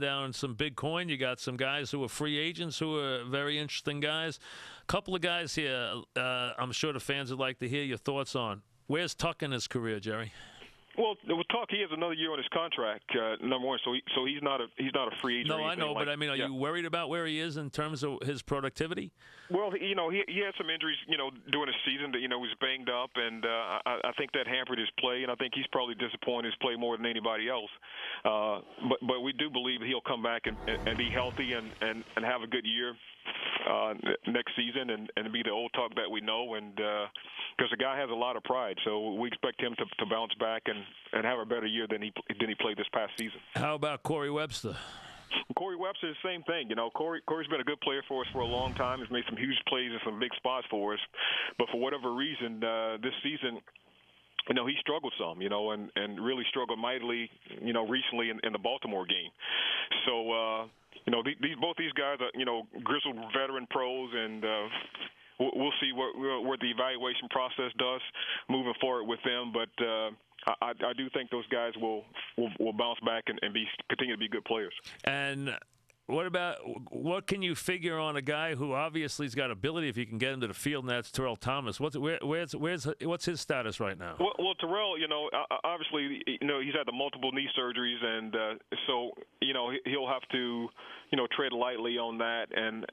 down some big coin. You got some guys who are free agents who are very interesting guys. A couple of guys here I'm sure the fans would like to hear your thoughts on. Where's Tuck in his career, Jerry? Well, with Tuck, he has another year on his contract, number one. So he's not a free agent. No, I know, but I mean, are you worried about where he is in terms of his productivity? Well, he had some injuries, during the season that he was banged up, and I think that hampered his play, and I think he's probably disappointed his play more than anybody else. But we do believe he'll come back and be healthy and have a good year next season and be the old Tuck that we know, and because the guy has a lot of pride, so we expect him to bounce back and have a better year than he played this past season. How about Corey Webster? Corey Webster is the same thing. Corey's been a good player for us for a long time. He's made some huge plays in some big spots for us, but for whatever reason, this season, he struggled some, and really struggled mightily, recently in the Baltimore game. So, both these guys are, grizzled veteran pros, and we'll see what the evaluation process does moving forward with them. But I do think those guys will bounce back and continue to be good players. And what can you figure on a guy who obviously has got ability if you can get him to the field, and that's Terrell Thomas? What's his status right now? Well, Terrell, obviously, he's had the multiple knee surgeries, and so he'll have to tread lightly on that and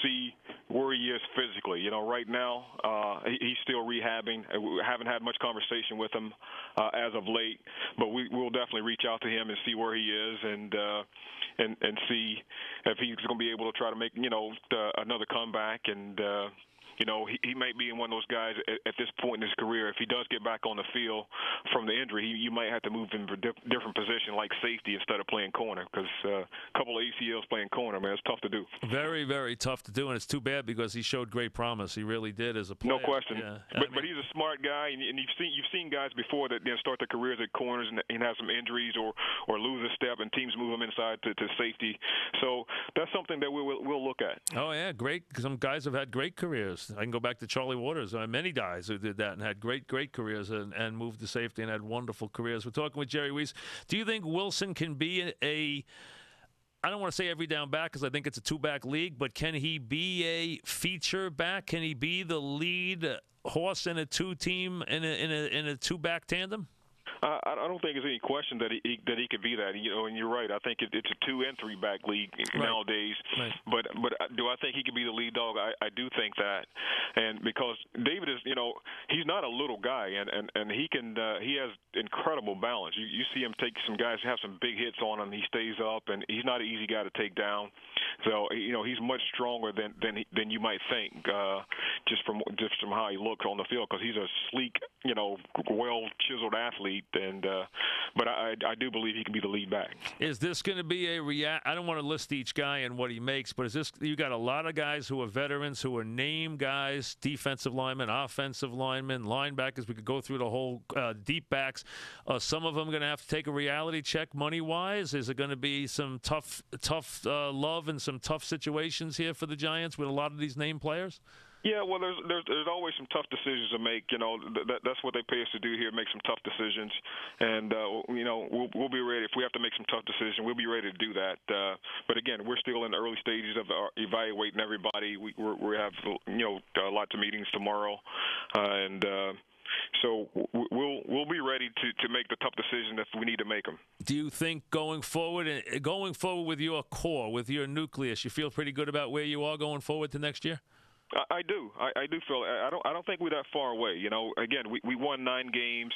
see where he is physically. Right now he's still rehabbing. We haven't had much conversation with him as of late, but we'll definitely reach out to him and see where he is and see if he's going to be able to try to make another comeback. And he might be in one of those guys at this point in his career. If he does get back on the field from the injury, you might have to move him to a different position like safety instead of playing corner, because a couple of ACLs playing corner, man, it's tough to do. Very, very tough to do, and it's too bad because he showed great promise. He really did as a player. No question. Yeah. But he's a smart guy, and you've seen guys before that start their careers at corners and have some injuries or lose a step, and teams move them inside to safety. So that's something that we'll look at. Oh yeah, great. Some guys have had great careers. I can go back to Charlie Waters. Many guys who did that and had great careers and moved to safety and had wonderful careers. We're talking with Jerry Reese. Do you think Wilson can be I don't want to say every down back because I think it's a two-back league, but can he be a feature back? Can he be the lead horse in a two-team in a two-back tandem? I don't think there's any question that he could be that. And you're right. I think it's a 2- and 3-back league nowadays. Right. But do I think he could be the lead dog? I do think that, and because David is, he's not a little guy, and he has incredible balance. You see him take some guys have some big hits on him. He stays up, and he's not an easy guy to take down. So he's much stronger than you might think, just from how he looks on the field, because he's a sleek, well chiseled athlete. And but I do believe he can be the lead back. Is this going to be I don't want to list each guy and what he makes, but is this, you got a lot of guys who are veterans, who are name guys, defensive linemen, offensive linemen, linebackers. We could go through the whole deep backs. Some of them going to have to take a reality check money-wise. Is it going to be some tough love and some tough situations here for the Giants with a lot of these name players? Yeah, well, there's always some tough decisions to make. That's what they pay us to do here, make some tough decisions. And we'll be ready if we have to make some tough decisions. We'll be ready to do that. But again, we're still in the early stages of evaluating everybody. We have lots of meetings tomorrow, and so we'll be ready to make the tough decision if we need to make them. Do you think going forward with your core, with your nucleus, you feel pretty good about where you are going forward to next year? I do. I do feel. I don't think we're that far away. Again, we won 9 games,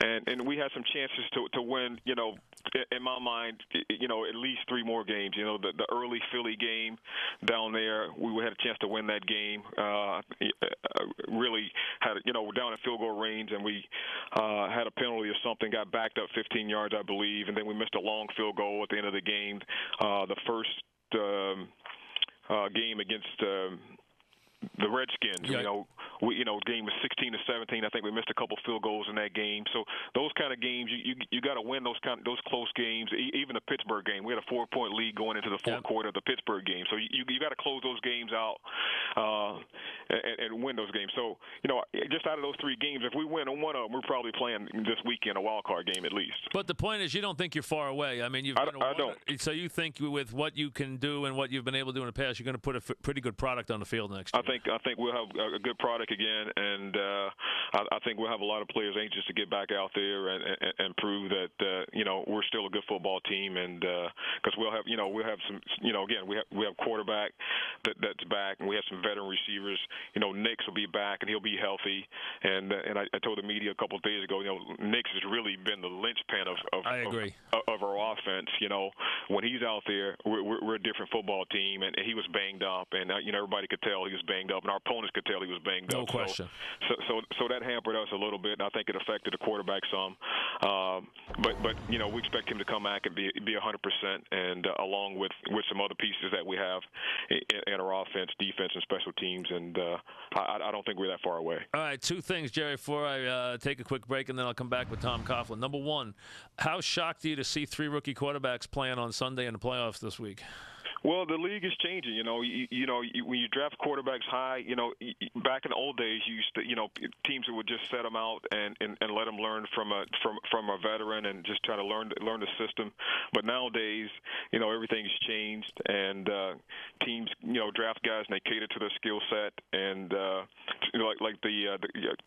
and we had some chances to win. In my mind, at least 3 more games. The early Philly game down there, we had a chance to win that game. Really had we're down in field goal range, and we had a penalty or something, got backed up 15 yards, I believe, and then we missed a long field goal at the end of the game. The first game against the Redskins, game was 16-17. I think we missed a couple field goals in that game. So those kind of games, you got to win those close games. Even the Pittsburgh game, we had a 4-point lead going into the fourth quarter of the Pittsburgh game. So you got to close those games out and win those games. So just out of those 3 games, if we win on one of them, we're probably playing this weekend a wild card game at least. But the point is, you don't think you're far away. I mean, I don't. So you think with what you can do and what you've been able to do in the past, you're going to put a pretty good product on the field next year. I think we'll have a good product again, and I think we'll have a lot of players anxious to get back out there and prove that we're still a good football team, and because we'll have some again we have quarterback that's back, and we have some veteran receivers. Nix will be back and he'll be healthy, and I told the media a couple of days ago, Nix has really been the linchpin of our offense. When he's out there, we're a different football team, and he was banged up, and everybody could tell he was banged up, and our opponents could tell he was banged up. No question. So that hampered us a little bit, and I think it affected the quarterback some. But we expect him to come back and be 100%, and along with some other pieces that we have in our offense, defense, and special teams, and I don't think we're that far away. All right, 2 things, Jerry, before I take a quick break, and then I'll come back with Tom Coughlin. Number 1, how shocked are you to see 3 rookie quarterbacks playing on Sunday in the playoffs this week? Well, the league is changing. When you draft quarterbacks high, back in the old days, you used to, teams would just set them out and let them learn from a veteran and just try to learn the system. But nowadays, everything's changed, and teams, draft guys and they cater to their skill set, and like the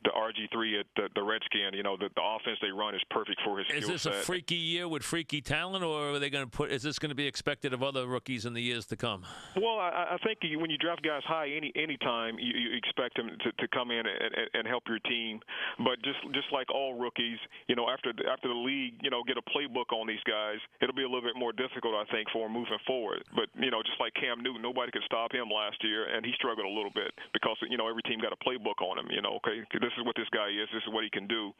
RG3 at the Redskin, the offense they run is perfect for his skill set. Is this a freaky year with freaky talent, or are they going to put? Is this going to be expected of other rookies in the years to come? Well, I think when you draft guys high, any time you expect them to come in and help your team. But just like all rookies, after the league, get a playbook on these guys, it'll be a little bit more difficult, I think, for them moving forward. But just like Cam Newton, nobody could stop him last year, and he struggled a little bit because every team got a playbook on him. Okay, this is what this guy is, this is what he can do.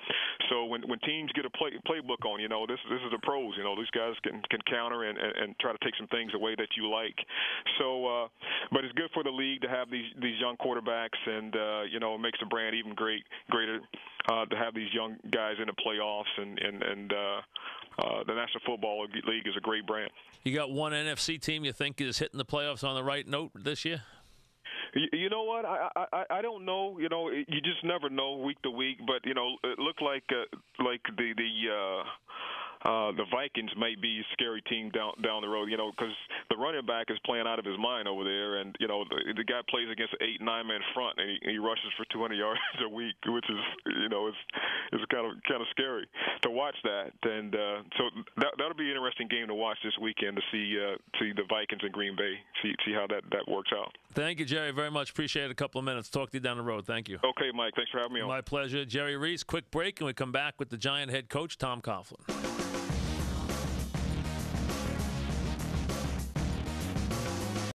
So when teams get a playbook on, this is the pros. These guys can counter and try to take some things away that you like. So, but it's good for the league to have these young quarterbacks, and it makes the brand even greater to have these young guys in the playoffs, and the National Football League is a great brand. You got one NFC team you think is hitting the playoffs on the right note this year? You know what? I don't know. You just never know week to week. But it looked like the Vikings may be a scary team down the road, because the running back is playing out of his mind over there, and the guy plays against an 8-9-man front, and he rushes for 200 yards a week, which is is kind of scary to watch that, and so that'll be an interesting game to watch this weekend to see the Vikings in Green Bay, see how that works out. Thank you, Jerry, very much. Appreciate it. A couple of minutes. Talk to you down the road. Thank you. Okay, Mike. Thanks for having me on. My pleasure. Jerry Reese. Quick break, and we come back with the Giant head coach, Tom Coughlin.